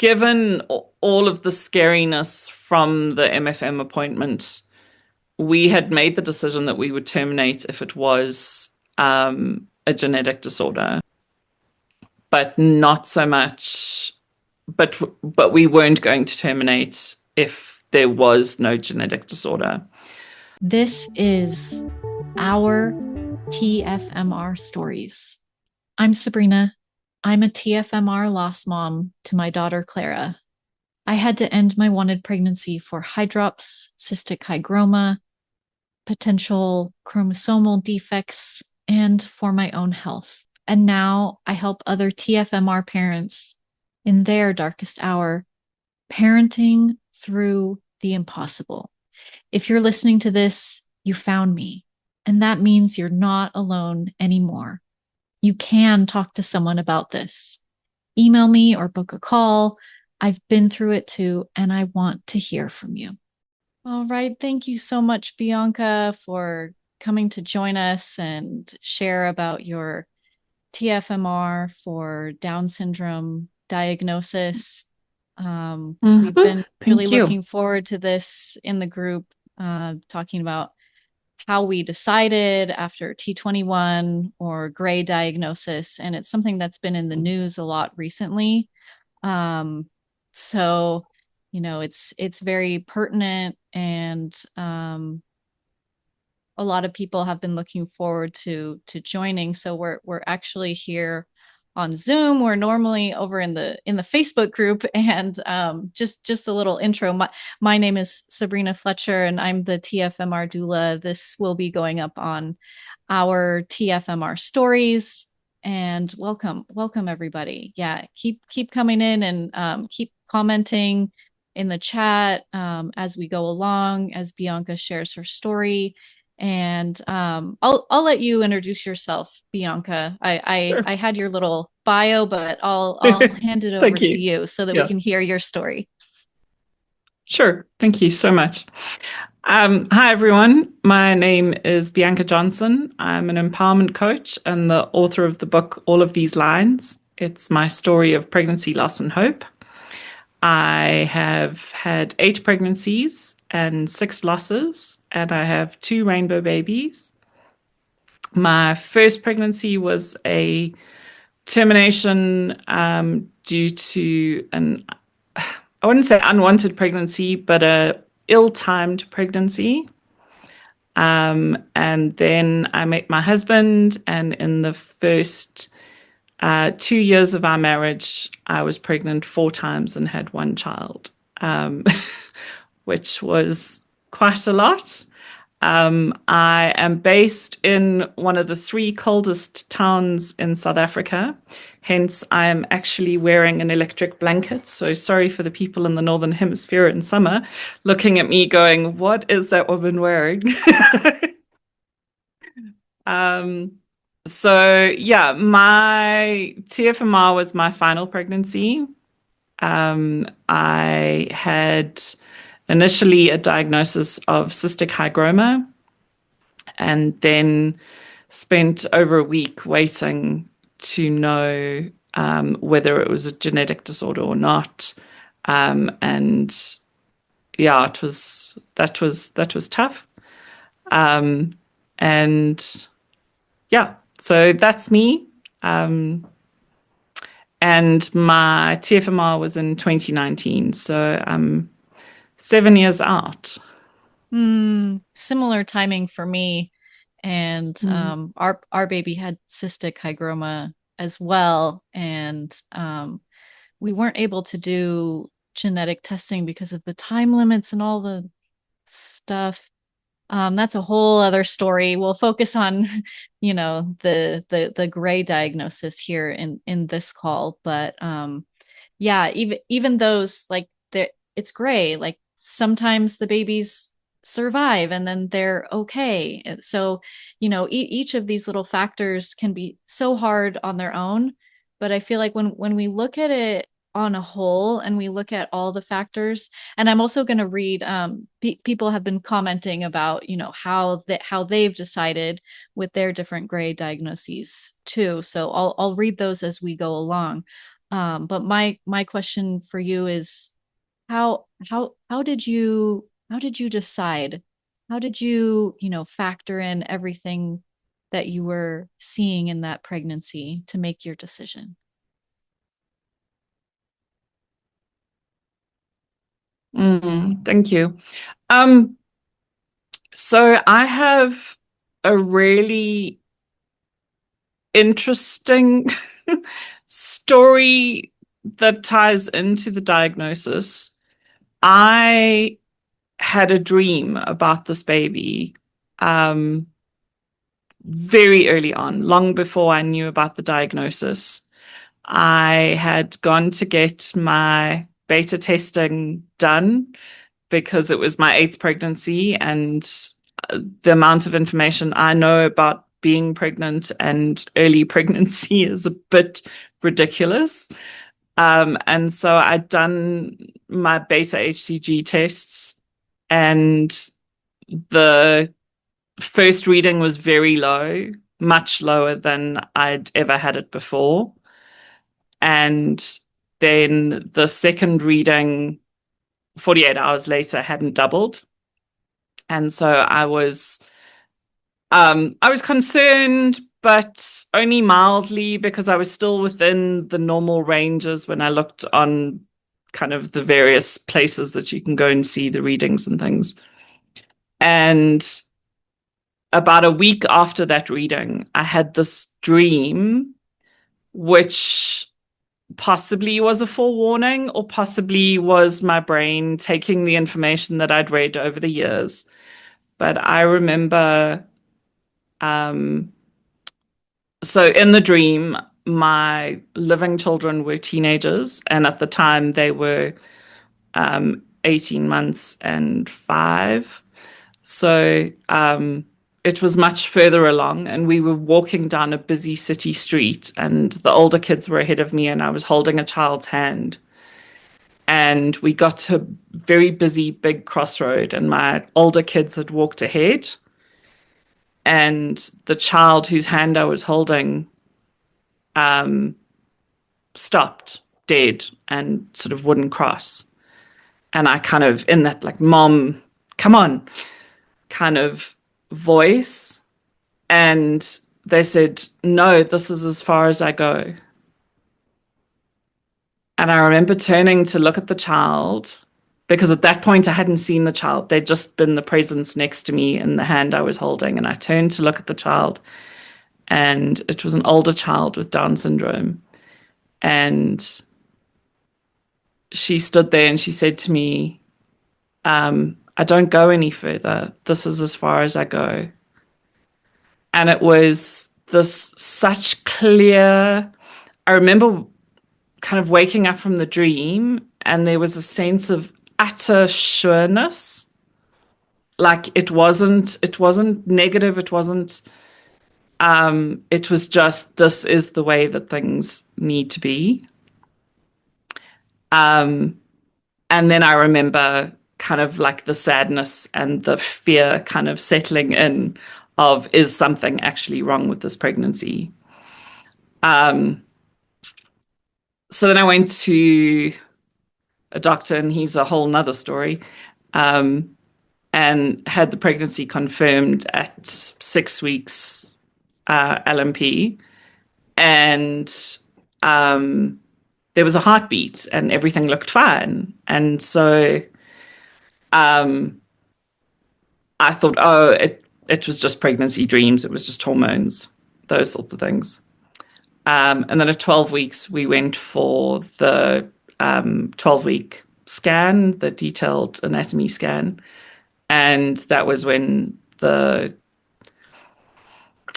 given all of the scariness from the MFM appointment, we had made the decision that we would terminate if it was a genetic disorder, but not so much. But we weren't going to terminate if there was no genetic disorder. This is our TFMR stories. I'm Sabrina. I'm a TFMR lost mom to my daughter Clara. I had to end my wanted pregnancy for hydrops, cystic hygroma, potential chromosomal defects, and for my own health. And now I help other TFMR parents in their darkest hour, parenting through the impossible. If you're listening to this, you found me, and that means you're not alone anymore. You can talk to someone about this. Email me or book a call. I've been through it too, and I want to hear from you. All right. Thank you so much, Bianca, for coming to join us and share about your TFMR for Down syndrome diagnosis. We've been really looking forward to this in the group, talking about how we decided after T21 or gray diagnosis. And it's something that's been in the news a lot recently. So, it's very pertinent, and a lot of people have been looking forward to joining. So we're actually here on Zoom. We're normally over in the Facebook group, and just a little intro. My name is Sabrina Fletcher, and I'm the TFMR doula. This will be going up on our TFMR stories. And welcome everybody. Yeah, keep coming in, and keep commenting in the chat as we go along, as Bianca shares her story. And I'll let you introduce yourself, Bianca. I had your little bio, but I'll hand it over to you so that we can hear your story. Sure. Thank you so much. Hi, everyone. My name is Bianca Johnson. I'm an empowerment coach and the author of the book, All of These Lines. It's my story of pregnancy, loss, and hope. I have had 8 pregnancies and 6 losses, and I have 2 rainbow babies. My first pregnancy was a termination due to I wouldn't say unwanted pregnancy, but a ill-timed pregnancy. And then I met my husband, and in the first 2 years of our marriage, I was pregnant 4 times and had 1 child, which was quite a lot. I am based in one of the 3 coldest towns in South Africa. Hence, I am actually wearing an electric blanket. So sorry for the people in the Northern Hemisphere in summer looking at me going, what is that woman wearing? So yeah, my TFMR was my final pregnancy. I had initially a diagnosis of cystic hygroma, and then spent over a week waiting to know whether it was a genetic disorder or not. And yeah, that was tough. And yeah, so that's me. And my TFMR was in 2019, so I'm 7 years out. Similar timing for me. And our baby had cystic hygroma as well. And we weren't able to do genetic testing because of the time limits and all the stuff. That's a whole other story. We'll focus on, the gray diagnosis here in this call. But yeah, even those, like, it's gray. Like, sometimes the babies survive and then they're okay. So, each of these little factors can be so hard on their own. But I feel like when we look at it on a whole and we look at all the factors, and I'm also going to read, people have been commenting about, how they've decided with their different gray diagnoses too. So I'll read those as we go along. But my question for you is how did you decide? How did you, factor in everything that you were seeing in that pregnancy to make your decision? Thank you. Um, so I have a really interesting story that ties into the diagnosis. I had a dream about this baby um, very early on, long before I knew about the diagnosis. I had gone to get my beta testing done because it was my eighth pregnancy, and the amount of information I know about being pregnant and early pregnancy is a bit ridiculous. And so I'd done my beta HCG tests, and the first reading was very low, much lower than I'd ever had it before. And then the second reading, 48 hours later, hadn't doubled. And so I was concerned, but only mildly because I was still within the normal ranges when I looked on kind of the various places that you can go and see the readings and things. And about a week after that reading, I had this dream, which possibly was a forewarning, or possibly was my brain taking the information that I'd read over the years. But I remember, um, so in the dream, my living children were teenagers, and at the time they were 18 months and 5. So it was much further along, and we were walking down a busy city street, and the older kids were ahead of me, and I was holding a child's hand. And we got to a very busy, big crossroad, and my older kids had walked ahead. And the child whose hand I was holding um, stopped dead and sort of wouldn't cross. And I kind of, in that, like, mom, come on, kind of voice. And they said, no, this is as far as I go. And I remember turning to look at the child because at that point I hadn't seen the child. They'd just been the presence next to me in the hand I was holding. And I turned to look at the child, and it was an older child with Down syndrome. And she stood there and she said to me, I don't go any further. This is as far as I go. And it was this such clear, I remember kind of waking up from the dream, and there was a sense of utter sureness. Like it wasn't negative, it was just, this is the way that things need to be. Um, and then I remember kind of like the sadness and the fear kind of settling in of, is something actually wrong with this pregnancy? Um, so then I went to a doctor, and he's a whole nother story, um, and had the pregnancy confirmed at 6 weeks LMP. And there was a heartbeat, and everything looked fine. And so um, I thought, oh, it was just pregnancy dreams. It was just hormones, those sorts of things. And then at 12 weeks, we went for the 12-week scan, the detailed anatomy scan. And that was when and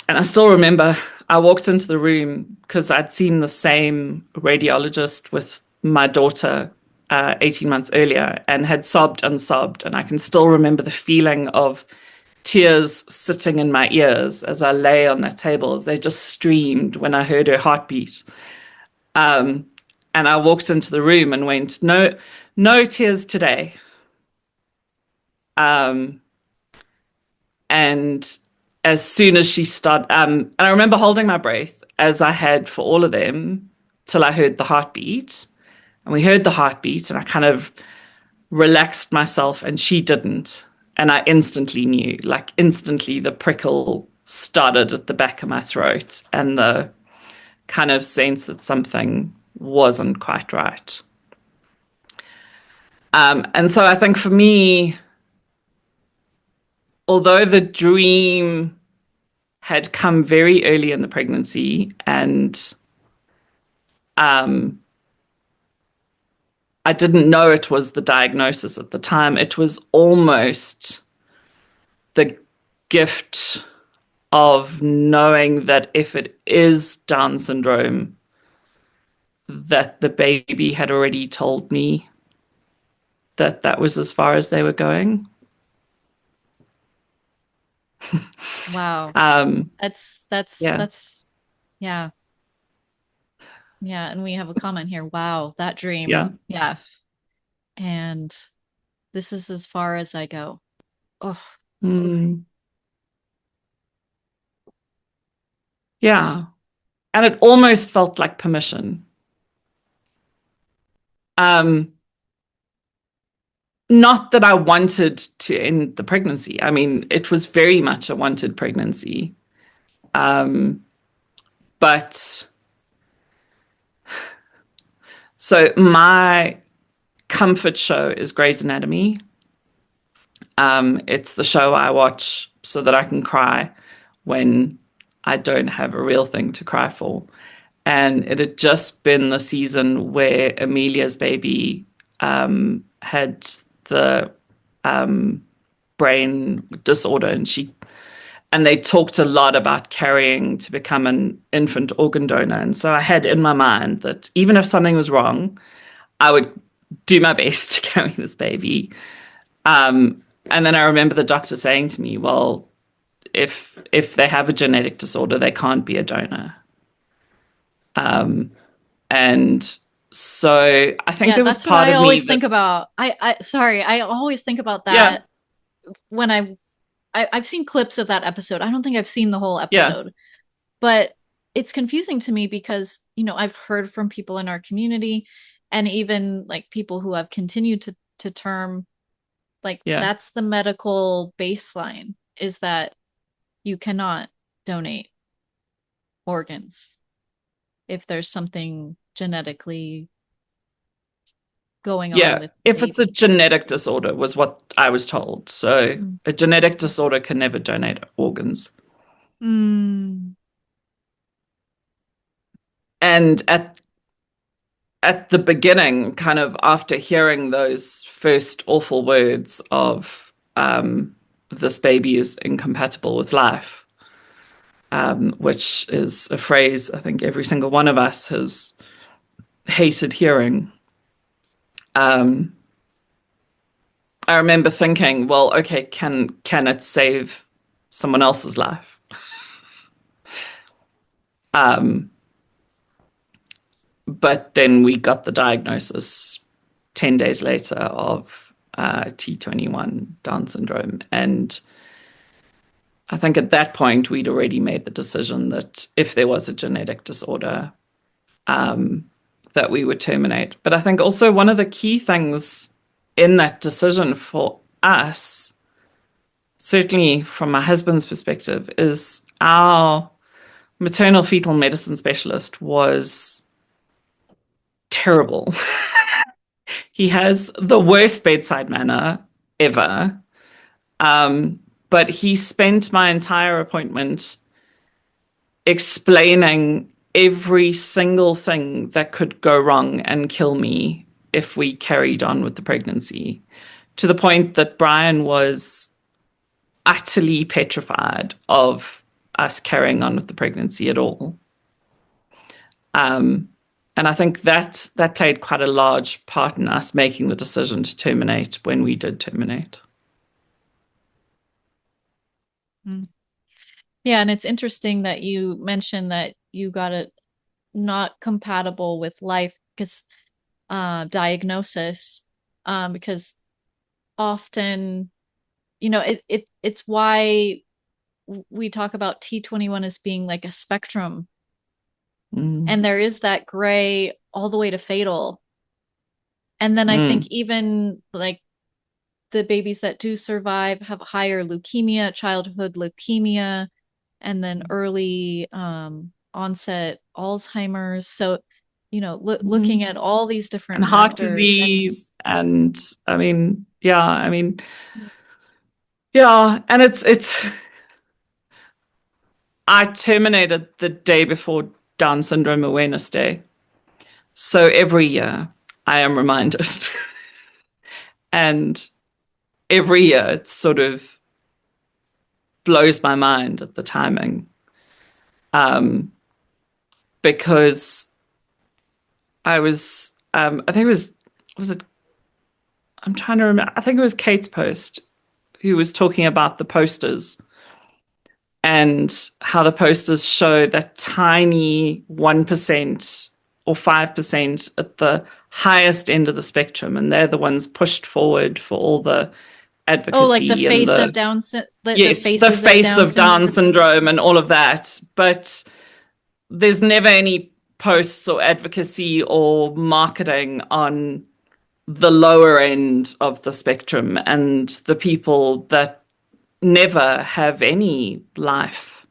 I still remember I walked into the room because I'd seen the same radiologist with my daughter 18 months earlier, and had sobbed and sobbed. And I can still remember the feeling of tears sitting in my ears as I lay on that table, as they just streamed when I heard her heartbeat. Um, and I walked into the room and went, no, no tears today. Um, and as soon as she started, and I remember holding my breath as I had for all of them. till I heard the heartbeat. And we heard the heartbeat, and I kind of relaxed myself, and she didn't. And I instantly knew, like instantly, the prickle started at the back of my throat and the kind of sense that something wasn't quite right. And so I think for me, although the dream had come very early in the pregnancy and um, I didn't know it was the diagnosis at the time, it was almost the gift of knowing that if it is Down syndrome, that the baby had already told me that that was as far as they were going. Wow. Um, yeah, That's yeah. Yeah, and we have a comment here. Wow, that dream. yeah, Yeah. And this is as far as I go. Oh, mm, yeah. And it almost felt like permission. Um, Not that I wanted to end the pregnancy. I mean, it was very much a wanted pregnancy. Um, but so my comfort show is Grey's Anatomy. It's the show I watch so that I can cry when I don't have a real thing to cry for. And it had just been the season where Amelia's baby had the brain disorder, and they talked a lot about carrying to become an infant organ donor. And so I had in my mind that even if something was wrong, I would do my best to carry this baby. And then I remember the doctor saying to me, "Well, if they have a genetic disorder, they can't be a donor." And so I think yeah, there was that's what part I of me always that, think about. I sorry, I always think about yeah, that when I've seen clips of that episode. I don't think I've seen the whole yeah, episode, but it's confusing to me because, I've heard from people in our community and even like people who have continued to term, like yeah, that's the medical baseline, is that you cannot donate organs if there's something genetically going on yeah. with the If it's a baby. genetic disorder, was what I was told. So Mm. a genetic disorder can never donate organs. Mm. And at the beginning, kind of after hearing those first awful words of this baby is incompatible with life, which is a phrase I think every single one of us has hated hearing. Um, I remember thinking, well, okay, can it save someone else's life? Um, but then we got the diagnosis 10 days later of T21 Down syndrome. And I think at that point, we'd already made the decision that if there was a genetic disorder, that we would terminate. But I think also one of the key things in that decision for us, certainly from my husband's perspective, is our maternal fetal medicine specialist was terrible. He has the worst bedside manner ever. But he spent my entire appointment explaining every single thing that could go wrong and kill me if we carried on with the pregnancy, to the point that Brian was utterly petrified of us carrying on with the pregnancy at all. And I think that played quite a large part in us making the decision to terminate when we did terminate. Mm. Yeah, and it's interesting that you mentioned that you got it not compatible with life because diagnosis, because often, it's why we talk about T21 as being like a spectrum Mm. And there is that gray all the way to fatal. And then I think Mm. even like the babies that do survive have higher leukemia, childhood leukemia, and then early onset Alzheimer's. So, looking Mm. at all these And different heart factors. disease, and yeah, and it's I terminated the day before Down Syndrome Awareness Day. So every year I am reminded. And every year it sort of blows my mind at the timing. Um, because I think was it, I'm trying to remember, I think it was Kate's post who was talking about the posters and how the posters show that tiny 1% or 5% at the highest end of the spectrum. And they're the ones pushed forward for all the Oh, like the advocacy and face of the yes, the faces of face Down of Down syndrome. syndrome and all of that. But there's never any posts or advocacy or marketing on the lower end of the spectrum and the people that never have any life.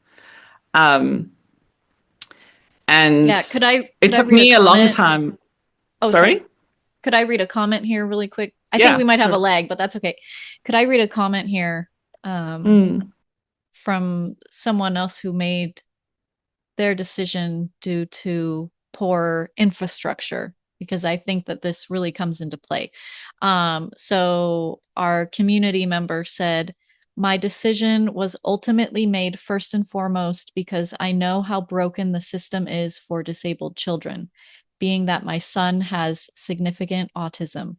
Um, Yeah, and could it I took read a me a long comment? time. Oh, Sorry? sorry. Could I read a comment here really quick? I think we Yeah, might have a sure. lag, but that's okay. Could I read a comment here um, Mm. from someone else who made their decision due to poor infrastructure? Because I think that this really comes into play. So our community member said, my decision was ultimately made first and foremost because I know how broken the system is for disabled children, being that my son has significant autism.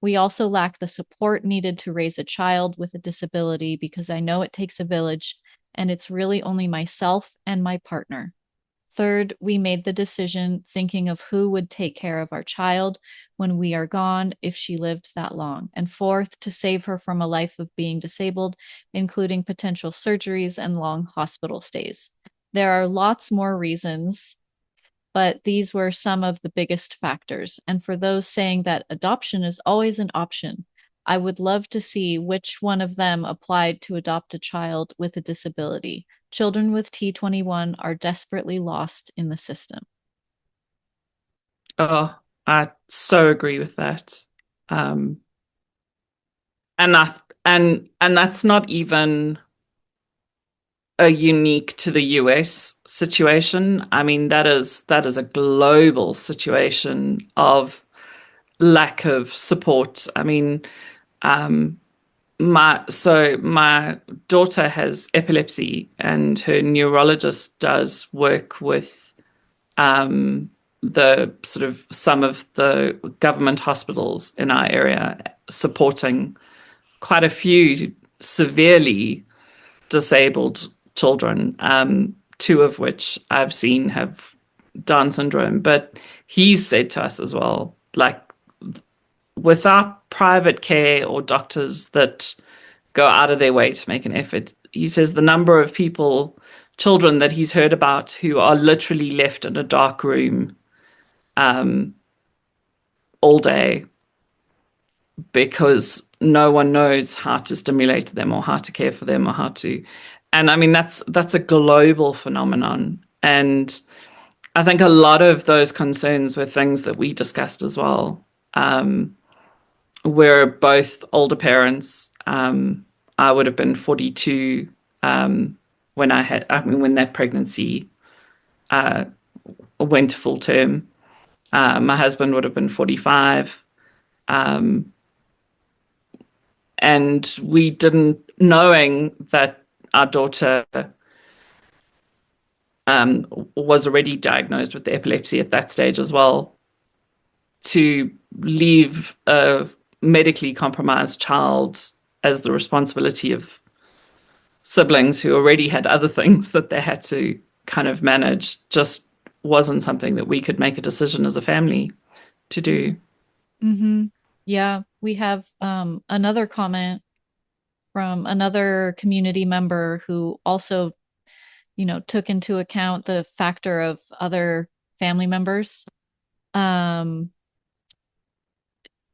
We also lack the support needed to raise a child with a disability because I know it takes a village and it's really only myself and my partner. Third, we made the decision thinking of who would take care of our child when we are gone if she lived that long. And fourth, to save her from a life of being disabled, including potential surgeries and long hospital stays. There are lots more reasons, but these were some of the biggest factors. And for those saying that adoption is always an option, I would love to see which one of them applied to adopt a child with a disability. Children with T21 are desperately lost in the system. Oh, I so agree with that. Um, and I, and that's not even a unique to the US situation. I mean, that is a global situation of lack of support. I mean, um, my daughter has epilepsy, and her neurologist does work with the sort of some of the government hospitals in our area, supporting quite a few severely disabled children, two of which I've seen have Down syndrome. But he's said to us as well, like, without private care or doctors that go out of their way to make an effort, he says the number of people, children that he's heard about who are literally left in a dark room um, all day because no one knows how to stimulate them or how to care for them or how to. And I mean, that's a global phenomenon. And I think a lot of those concerns were things that we discussed as well. We're both older parents. I would have been 42 when that pregnancy went to full term. My husband would have been 45. And we didn't, knowing that our daughter was already diagnosed with epilepsy at that stage as well, to leave a medically compromised child as the responsibility of siblings who already had other things that they had to kind of manage just wasn't something that we could make a decision as a family to do. Mm-hmm. Yeah, we have another comment from another community member who also, took into account the factor of other family members. Um,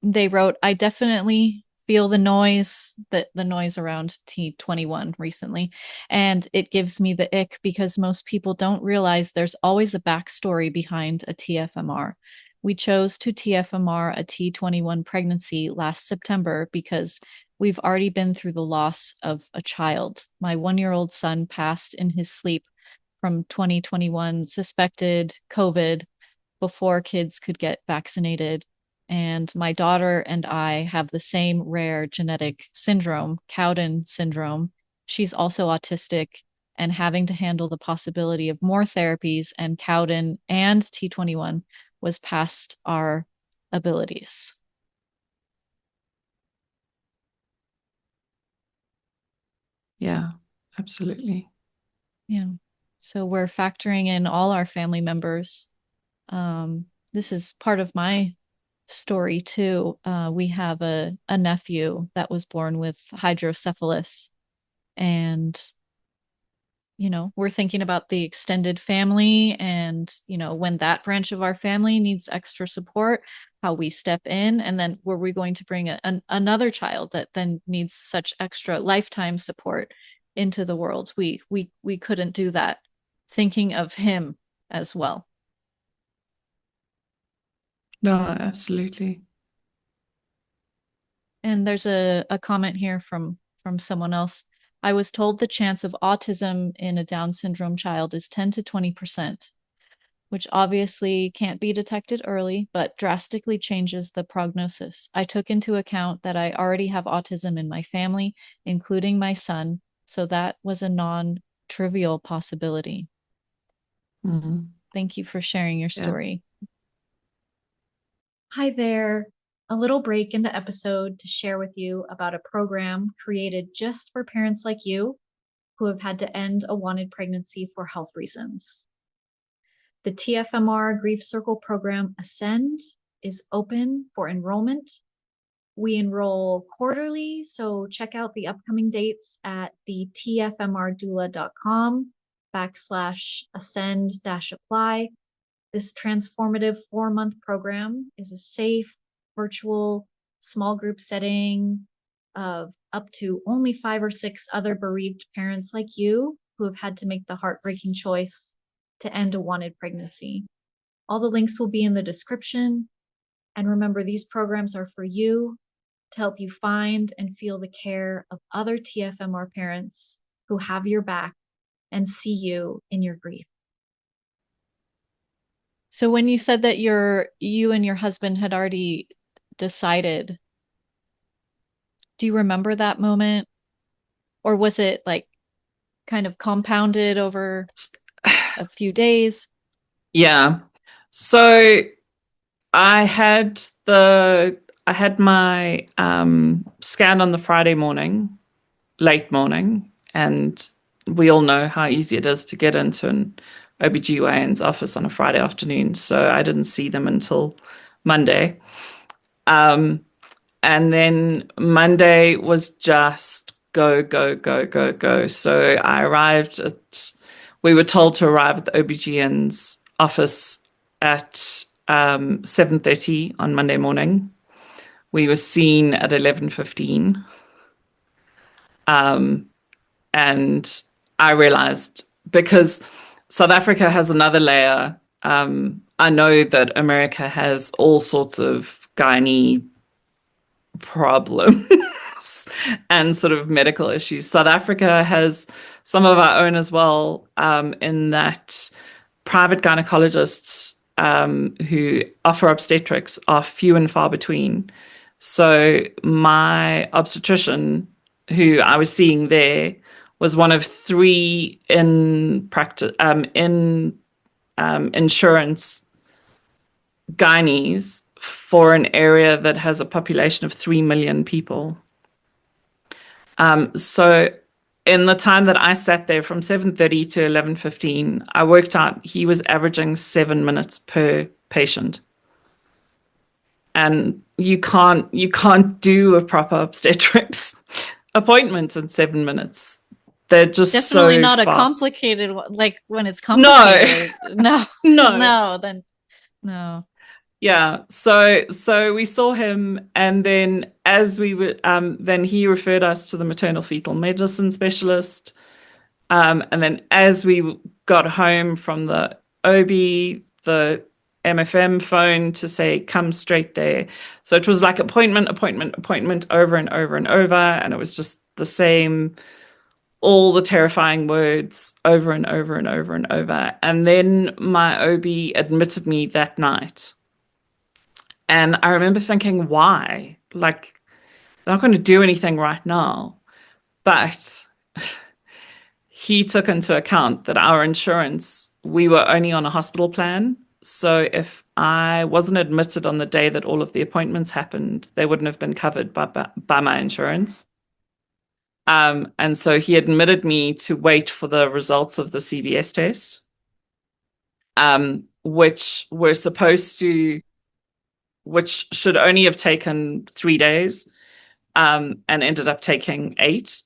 they wrote, I definitely feel the noise around T21 recently, and it gives me the ick because most people don't realize there's always a backstory behind a TFMR. We chose to TFMR a T21 pregnancy last September because we've already been through the loss of a child. My 1-year-old son passed in his sleep from 2021 suspected COVID before kids could get vaccinated. And my daughter and I have the same rare genetic syndrome, Cowden syndrome. She's also autistic and having to handle the possibility of more therapies, and Cowden and T21 was past our abilities. Yeah, absolutely. Yeah. So we're factoring in all our family members. This is part of my story too. We have a nephew that was born with hydrocephalus, and we're thinking about the extended family, and when that branch of our family needs extra support, how we step in, and then were we going to bring another child that then needs such extra lifetime support into the world. We couldn't do that, thinking of him as well. No, absolutely. And there's a comment here from someone else. I was told the chance of autism in a Down syndrome child is 10 to 20%, which obviously can't be detected early, but drastically changes the prognosis. I took into account that I already have autism in my family, including my son, so that was a non-trivial possibility. Mm. Thank you for sharing your Yeah. story. Hi there. A little break in the episode to share with you about a program created just for parents like you who have had to end a wanted pregnancy for health reasons. The TFMR Grief Circle program Ascend is open for enrollment. We enroll quarterly, so check out the upcoming dates at the tfmrdoula.com/ascend-apply. This transformative 4-month program is a safe, virtual, small group setting of up to only 5 or 6 other bereaved parents like you who have had to make the heartbreaking choice to end a wanted pregnancy. All the links will be in the description. And remember, these programs are for you to help you find and feel the care of other TFMR parents who have your back and see you in your grief. So when you said that you and your husband had already decided, do you remember that moment? Or was it like kind of compounded over a few days? Yeah. So I had I had my scan on the Friday morning, late morning, and we all know how easy it is to get into an OBGYN's office on a Friday afternoon. So I didn't see them until Monday. And then Monday was just go, go, go, go, go. So we were told to arrive at the OBGYN's office at 7:30 on Monday morning. We were seen at 11:15. And I realized, because South Africa has another layer. I know that America has all sorts of gynae problems and sort of medical issues. South Africa has some of our own as well, in that private gynecologists who offer obstetrics are few and far between. So my obstetrician, who I was seeing there, was one of 3 in practice in insurance gynaes for an area that has a population of 3 million people. So in the time that I sat there from 7:30 to 11:15, I worked out he was averaging 7 minutes per patient. And you can't do a proper obstetrics appointment in 7 minutes. They're just Definitely so not a fast. complicated one. Like when it's No, complicated. No, no. no, then no. Yeah. So we saw him, and then as we were then he referred us to the maternal fetal medicine specialist. And then as we got home from the OB, the MFM phone to say, come straight there. So it was like appointment, appointment, appointment over and over and over. And it was just the same, all the terrifying words over and over and over and over. And then my OB admitted me that night. And I remember thinking, why? Like, they're not going to do anything right now. But he took into account that our insurance, we were only on a hospital plan. So if I wasn't admitted on the day that all of the appointments happened, they wouldn't have been covered by my insurance. And so he admitted me to wait for the results of the CVS test, which were supposed to, which should only have taken 3 days, and ended up taking 8.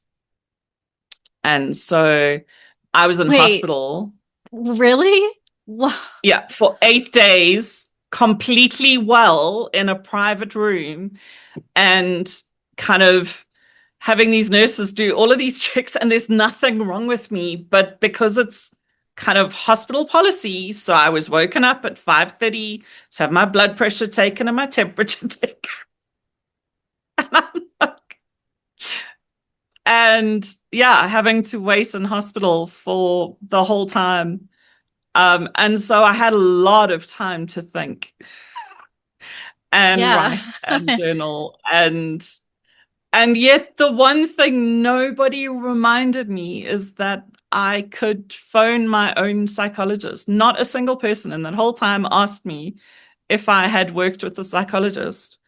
And so I was in Wait, hospital. really? Wow. Yeah, for 8 days, completely well in a private room, and kind of having these nurses do all of these checks, and there's nothing wrong with me, but because it's kind of hospital policy, so I was woken up at 5:30 to have my blood pressure taken and my temperature taken. And yeah, having to wait in hospital for the whole time. And so I had a lot of time to think and Yeah. write and journal, and yet the one thing nobody reminded me is that I could phone my own psychologist. Not a single person in that whole time asked me if I had worked with a psychologist,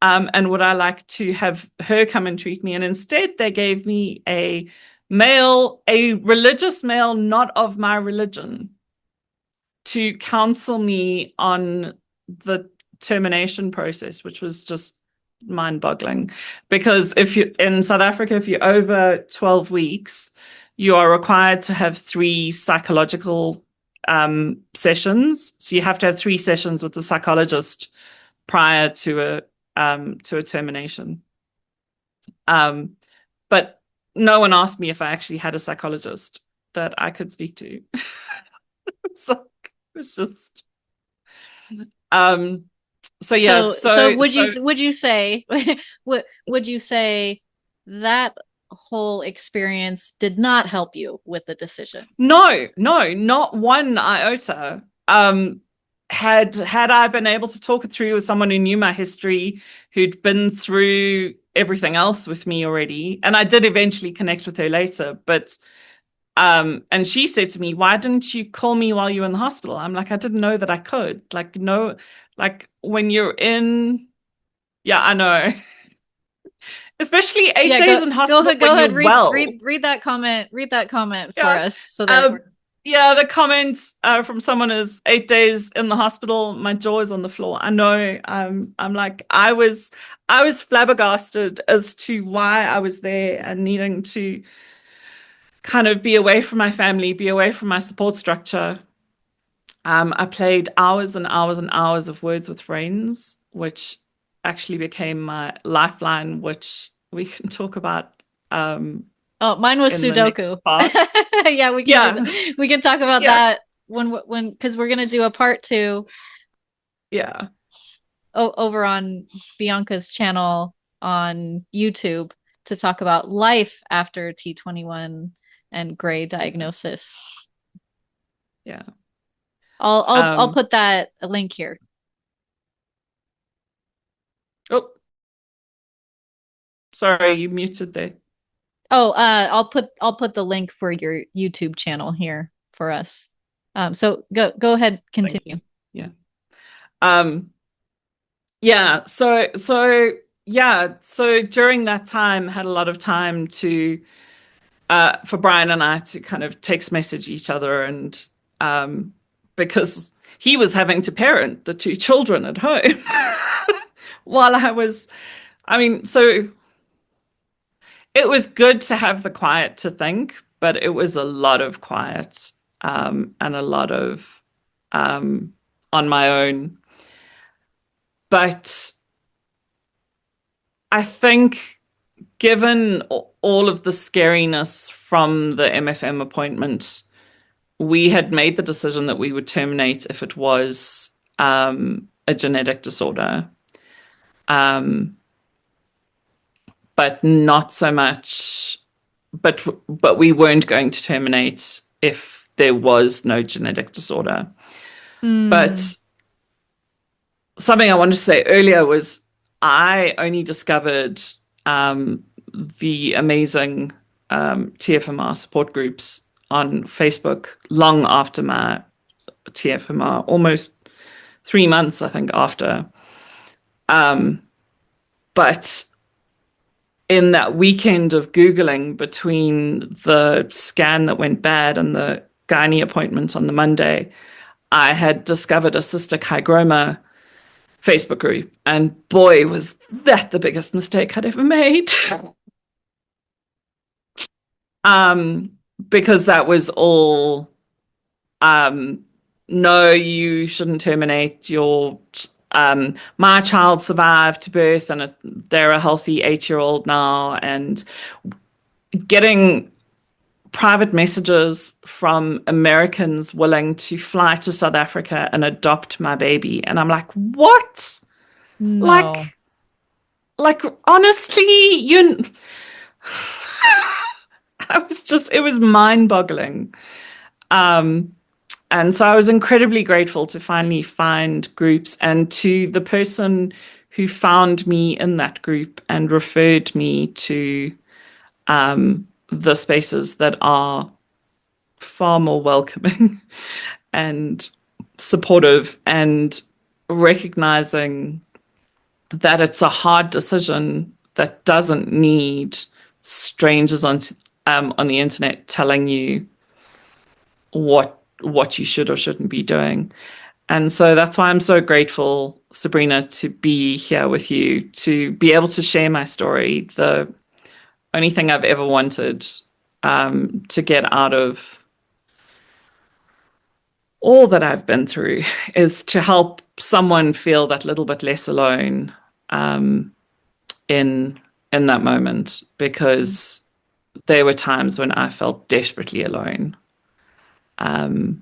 and would I like to have her come and treat me. And instead they gave me a religious male not of my religion to counsel me on the termination process, which was just mind-boggling. Because if you in South Africa, if you're over 12 weeks, you are required to have 3 psychological sessions. So you have to have 3 sessions with the psychologist prior to a termination. But no one asked me if I actually had a psychologist that I could speak to. So it's just um so yeah, So so would you say would you say that whole experience did not help you with the decision? no, no, not one iota. Had I been able to talk it through with someone who knew my history, who'd been through everything else with me already, and I did eventually connect with her later, but and she said to me, why didn't you call me while you were in the hospital? I'm like, I didn't know that I could. Like, no, like when you're in, yeah, I know. Especially eight Yeah, days in hospital go when you're ahead, well. read that comment for Yeah. us so that Um, yeah, the comment from someone is 8 days in the hospital, my jaw is on the floor. I know. I'm like, I was flabbergasted as to why I was there and needing to kind of be away from my family, be away from my support structure. I played hours and hours and hours of Words with Friends, which actually became my lifeline, which we can talk about Oh, mine was in the next Sudoku. part. Yeah, we can do Yeah, that. We can talk about yeah, that when because we're gonna do a part two yeah, over on Bianca's channel on YouTube to talk about life after T21 and gray yeah, diagnosis. yeah. I'll Um, put that a link here. oh, sorry, you muted there. Oh, I'll put the link for your YouTube channel here for us. So go ahead, Thank continue. you. Yeah. Um, yeah. So during that time, had a lot of time to for Brian and I to kind of text message each other, and because he was having to parent the 2 children at home while I mean, so it was good to have the quiet to think, but it was a lot of quiet and a lot of on my own. But I think, given all of the scariness from the MFM appointment, we had made the decision that we would terminate if it was a genetic disorder, um, but not so much. But we weren't going to terminate if there was no genetic disorder. Mm. But something I wanted to say earlier was I only discovered um, the amazing TFMR support groups on Facebook long after my TFMR, almost 3 months, I think, after. Um, but in that weekend of Googling between the scan that went bad and the gynae appointment on the Monday, I had discovered a cystic hygroma Facebook group. And boy, was that the biggest mistake I'd ever made. um, because that was all um, no, you shouldn't terminate your. My child survived birth and they're a healthy 8-year old now, and getting private messages from Americans willing to fly to South Africa and adopt my baby. And I'm like, what? No. Like, like honestly, you I was just it was mind-boggling. Um, and so I was incredibly grateful to finally find groups, and to the person who found me in that group and referred me to the spaces that are far more welcoming and supportive, and recognizing that it's a hard decision that doesn't need strangers on the internet telling you what you should or shouldn't be doing. And so that's why I'm so grateful, Sabrina, to be here with you, to be able to share my story. The only thing I've ever wanted to get out of all that I've been through is to help someone feel that little bit less alone um, in in that moment, because there were times when I felt desperately alone. Um,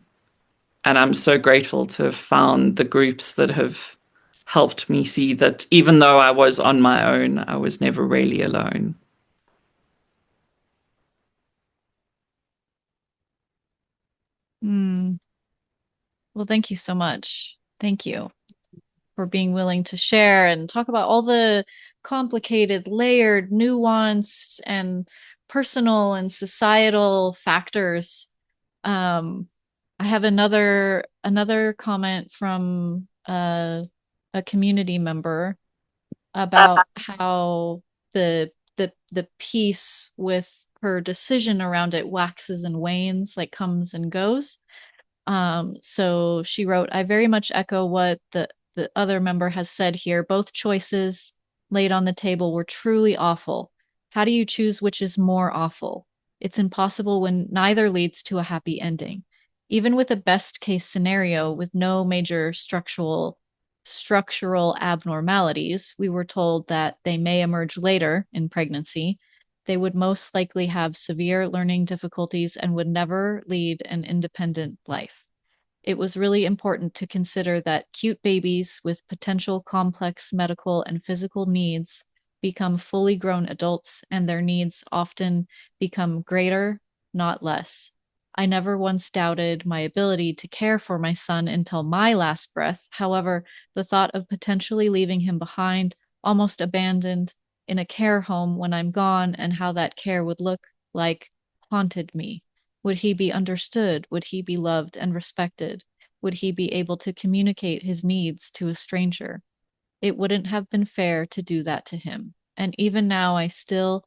and I'm so grateful to have found the groups that have helped me see that even though I was on my own, I was never really alone. Mm. Well, thank you so much. Thank you for being willing to share and talk about all the complicated, layered, nuanced, and personal and societal factors. Um, I have another comment from a community member about how the piece with her decision around it waxes and wanes, like comes and goes. So she wrote, I very much echo what the other member has said here. Both choices laid on the table were truly awful. How do you choose which is more awful? It's impossible when neither leads to a happy ending. Even with a best case scenario with no major structural abnormalities, we were told that they may emerge later in pregnancy. They would most likely have severe learning difficulties and would never lead an independent life. It was really important to consider that cute babies with potential complex medical and physical needs become fully grown adults, and their needs often become greater, not less. I never once doubted my ability to care for my son until my last breath. However, the thought of potentially leaving him behind, almost abandoned, in a care home when I'm gone, and how that care would look like, haunted me. Would he be understood? Would he be loved and respected? Would he be able to communicate his needs to a stranger? It wouldn't have been fair to do that to him. And even now, I still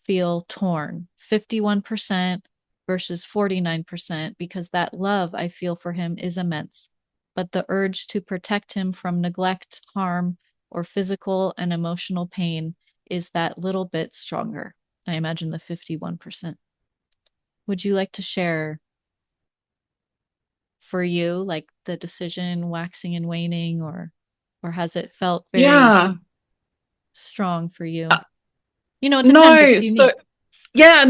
feel torn, 51% versus 49%, because that love I feel for him is immense. But the urge to protect him from neglect, harm, or physical and emotional pain is that little bit stronger. I imagine the 51%. would you like to share for you, like the decision waxing and waning, or has it felt very Yeah. strong for you? Uh, It depends. no, It's so unique. yeah,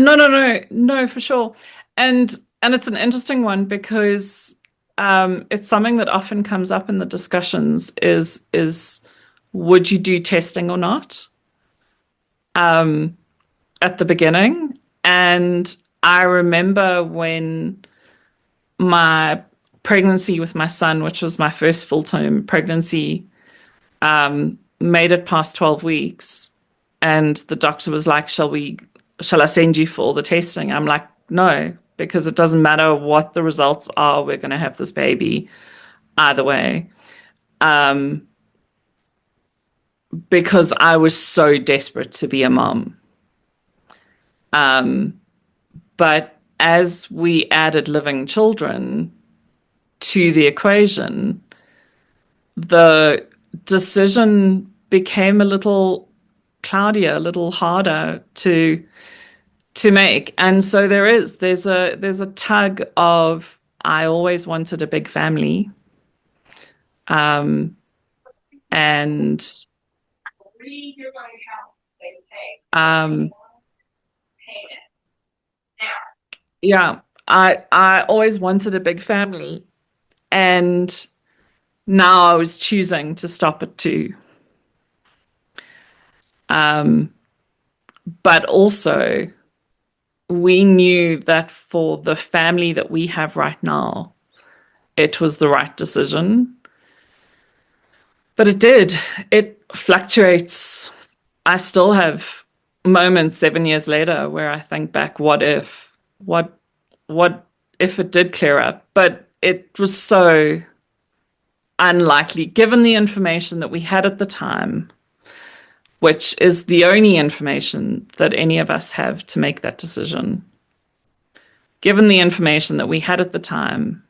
no, for sure. And it's an interesting one because it's something that often comes up in the discussions is would you do testing or not um, at the beginning? And I remember when my pregnancy with my son, which was my first full-term pregnancy, made it past 12 weeks. And the doctor was like, shall I send you for all the testing? I'm like, no, because it doesn't matter what the results are, we're going to have this baby either way. Um, because I was so desperate to be a mom. But as we added living children to the equation, the decision became a little cloudier, a little harder to make. And so there's a tug of I always wanted a big family. And um yeah, I always wanted a big family. And now I was choosing to stop at two. Um, but also we knew that for the family that we have right now, it was the right decision. But it did. It fluctuates. I still have moments 7 years later where I think back, what if? What if it did clear up? But it was so unlikely given the information that we had at the time, which is the only information that any of us have to make that decision. Given the information that we had at the time,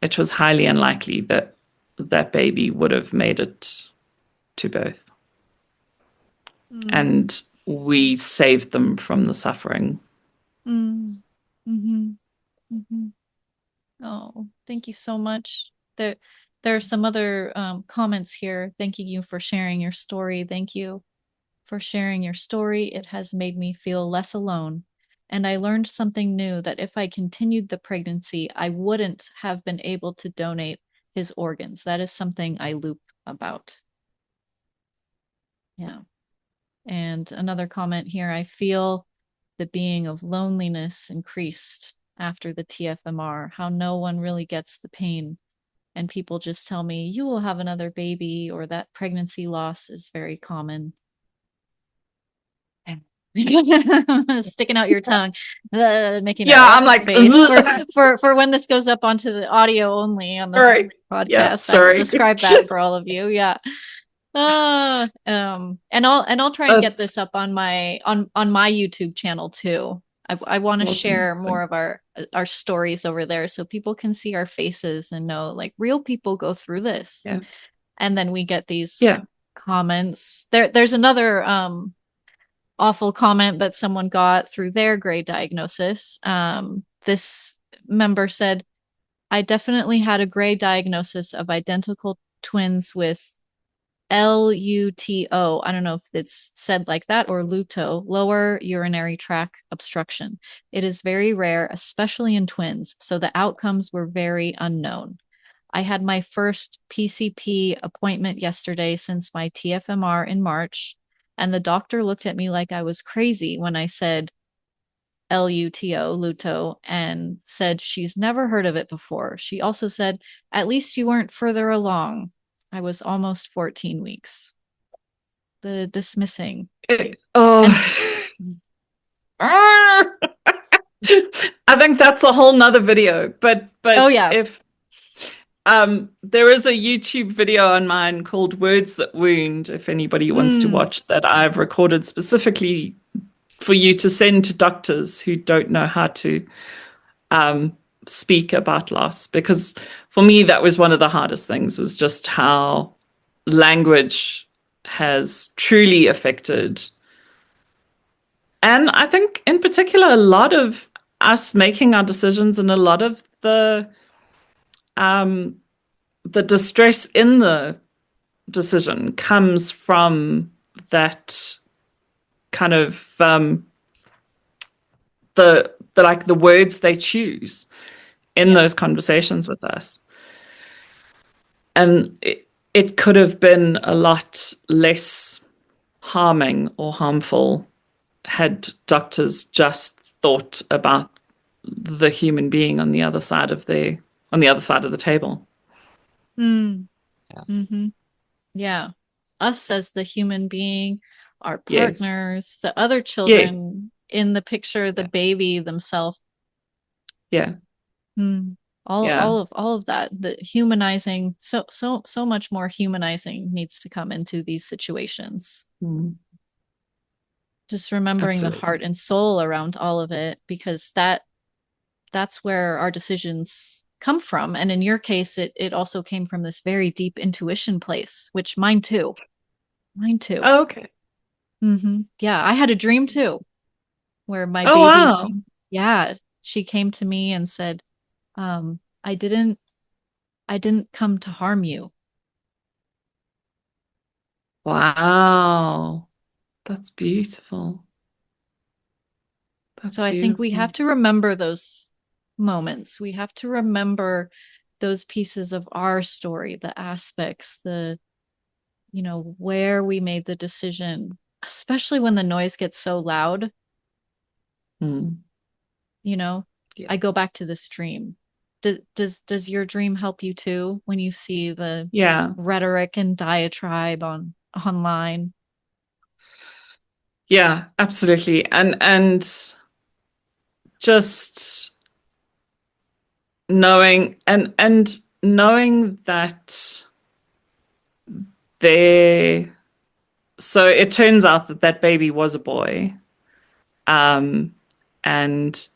it was highly unlikely that that baby would have made it to birth. Mm, And we saved them from the suffering. mm, mm-hmm, mm-hmm. Oh, thank you so much. There are some other comments here thanking you for sharing your story. Thank you for sharing your story. It has made me feel less alone. And I learned something new that if I continued the pregnancy, I wouldn't have been able to donate his organs. That is something I loop about. Yeah. And another comment here, I feel the being of loneliness increased after the TFMR, how no one really gets the pain. And people just tell me, you will have another baby, or that pregnancy loss is very common. Sticking out your tongue, making Yeah, that I'm like, face for when this goes up onto the audio only on the sorry. Yeah, podcast. I will sorry. describe that for all of you. Yeah. And I'll try and get That's this up on my YouTube channel too. I want to awesome. share more of our stories over there so people can see our faces and know like real people go through this. Yeah. And then we get these Yeah. comments. There's another awful comment that someone got through their gray diagnosis. This member said, I definitely had a gray diagnosis of identical twins with LUTO. I don't know if it's said like that or LUTO, lower urinary tract obstruction. It is very rare, especially in twins, so the outcomes were very unknown. I had my first PCP appointment yesterday since my TFMR in March, and the doctor looked at me like I was crazy when I said LUTO, Luto, and said she's never heard of it before. She also said, at least you weren't further along. I was almost 14 weeks. The dismissing. Oh, And I think that's a whole nother video. But oh but yeah. if there is a YouTube video on mine called Words That Wound, if anybody wants to Mm, watch that, I've recorded specifically for you to send to doctors who don't know how to um, speak about loss. Because for me, that was one of the hardest things, was just how language has truly affected. And I think in particular, a lot of us making our decisions, and a lot of um, the distress in the decision comes from that kind of the like the words they choose in Yeah. those conversations with us. And it could have been a lot less harming or harmful had doctors just thought about the human being on the other side of the table. Mm. Yeah. Mm-hmm. Yeah. Us as the human being, our Yes. partners, the other Yes. children in the picture, the Yeah. baby themselves. Yeah. Mm. All Yeah. all of that, the humanizing, so much more humanizing needs to come into these situations. Mm, Just remembering the heart absolutely. and soul around all of it, because that's where our decisions come from. And in your case, it also came from this very deep intuition place, which mine too. Mine too. Oh, okay. Yeah, I had a dream too, where my Oh, baby, wow. yeah, she came to me and said, um, I didn't come to harm you. Wow. That's beautiful. That's So I think we beautiful. have to remember those moments. We have to remember those pieces of our story, the aspects, where we made the decision, especially when the noise gets so loud, Mm, you know. yeah. I go back to this dream. Does your dream help you too when you see the Yeah. rhetoric and diatribe online? Yeah, absolutely. And just knowing that there so it turns out that that baby was a boy. Um and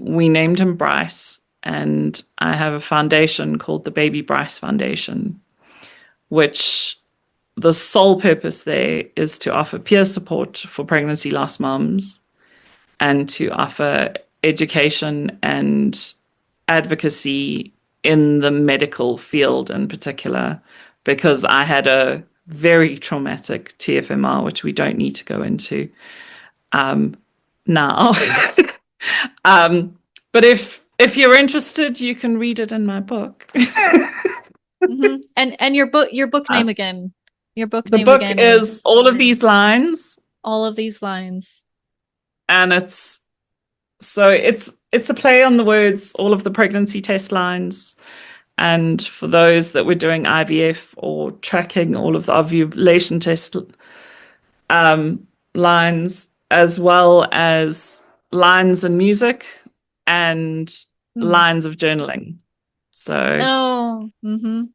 we named him Bryce, and I have a foundation called the Baby Bryce Foundation, which the sole purpose there is to offer peer support for pregnancy loss moms and to offer education and advocacy in the medical field in particular, because I had a very traumatic TFMR, which we don't need to go into now. um, but if you're interested, you can read it in my book. And your book Uh, name again. Your book the name book again is is all of these lines, all of these lines. and it's a play on the words, all of the pregnancy test lines. And for those that were doing IVF or tracking all of the ovulation test um, lines, as well as lines in music and Mm. lines of journaling. So, Oh, and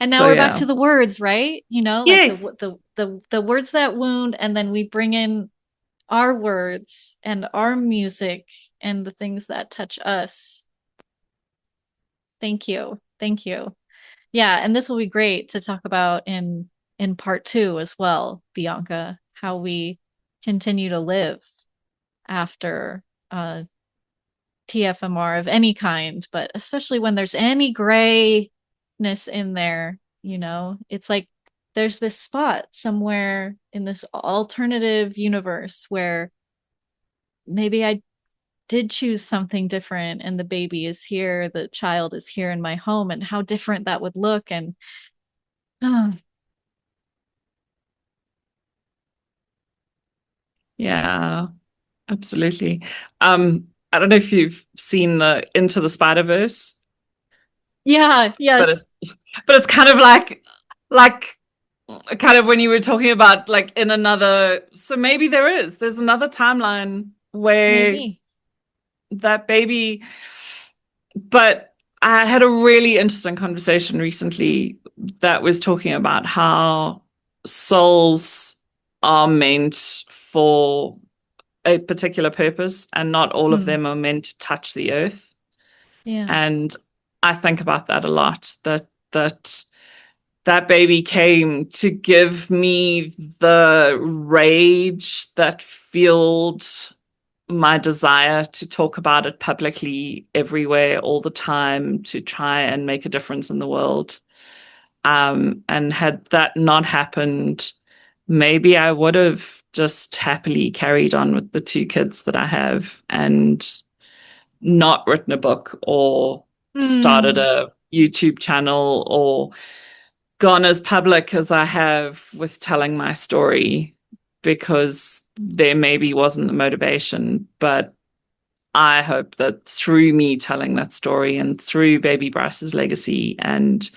now so we're back yeah. to the words, right? Like the Yes. the words that wound, and then we bring in our words and our music and the things that touch us. Thank you. Thank you. Yeah, and this will be great to talk about in part 2 as well, Bianca, how we continue to live after TFMR of any kind, but especially when there's any grayness in there, it's like there's this spot somewhere in this alternative universe where maybe I did choose something different and the baby is here, the child is here in my home, and how different that would look. And uh, Yeah, absolutely. I don't know if you've seen the Into the Spider-Verse, yeah, but yes, it's kind of like kind of when you were talking about like in another, so maybe there's another timeline where maybe. that baby. But I had a really interesting conversation recently that was talking about how souls are meant for a particular purpose, and not all of Mm, them are meant to touch the earth. yeah. And I think about that a lot, that baby came to give me the rage that fueled my desire to talk about it publicly everywhere all the time to try and make a difference in the world. And had that not happened, maybe I would have just happily carried on with the two kids that I have and not written a book or started Mm. a YouTube channel or gone as public as I have with telling my story because there maybe wasn't the motivation. But I hope that through me telling that story and through baby Bryce's legacy and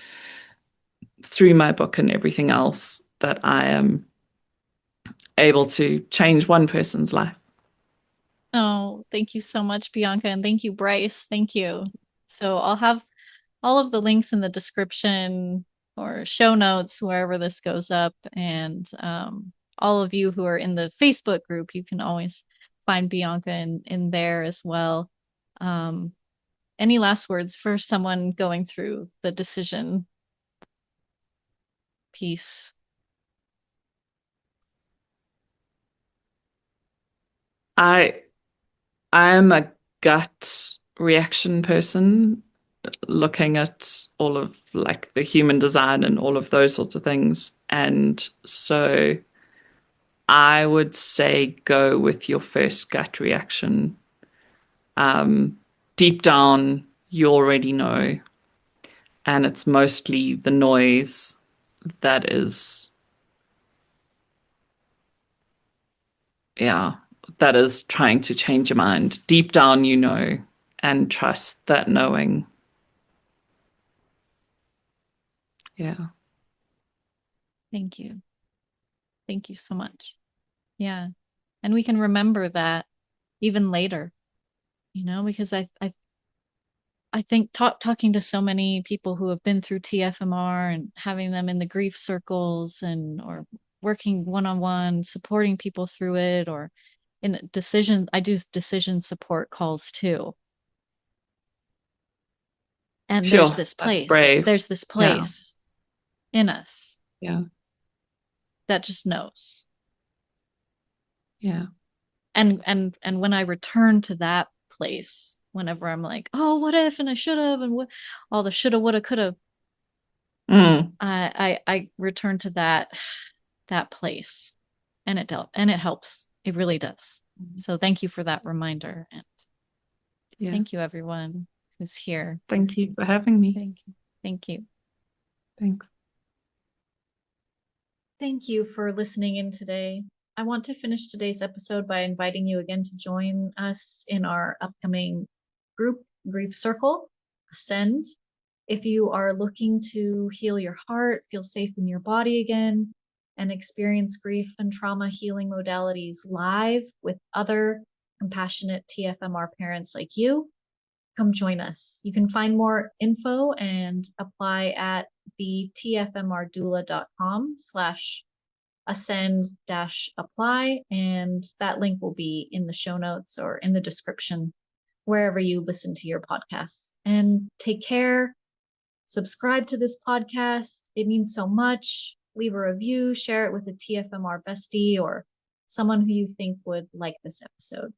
through my book and everything else, that I am able to change one person's life. Oh, thank you so much, Bianca, and thank you, Bryce. Thank you. So I'll have all of the links in the description or show notes wherever this goes up, and all of you who are in the Facebook group, you can always find Bianca in there as well. Um, any last words for someone going through the decision piece? I I'm a gut reaction person looking at all of like the human design and all of those sorts of things. And so I would say go with your first gut reaction. Deep down, you already know, and it's mostly the noise that is, yeah, that is trying to change your mind. Deep down, you know, and trust that knowing. Yeah. Thank you. Thank you so much. Yeah. And we can remember that even later, because I think talking to so many people who have been through TFMR and having them in the grief circles and or working one-on-one, supporting people through it, or in decision, I do decision support calls too. And Sure. That's brave. there's this Yeah. place in us Yeah. that just knows. Yeah. And when I return to that place, whenever I'm like, oh, what if, and I should have, and what, all the shoulda, woulda, coulda, Mm. I return to that place, and it helps. It really does. So thank you for that reminder, and Yeah. thank you everyone who's here. Thank you for having me. Thank you. Thank you. Thanks. Thank you for listening in today. I want to finish today's episode by inviting you again to join us in our upcoming group grief circle, Ascend. If you are looking to heal your heart, feel safe in your body again, and experience grief and trauma healing modalities live with other compassionate TFMR parents like you, come join us. You can find more info and apply at the tfmrdoula.com/ascend-apply, and that link will be in the show notes or in the description wherever you listen to your podcasts. And take care. Subscribe to this podcast. It means so much. Leave a review, share it with a TFMR bestie or someone who you think would like this episode.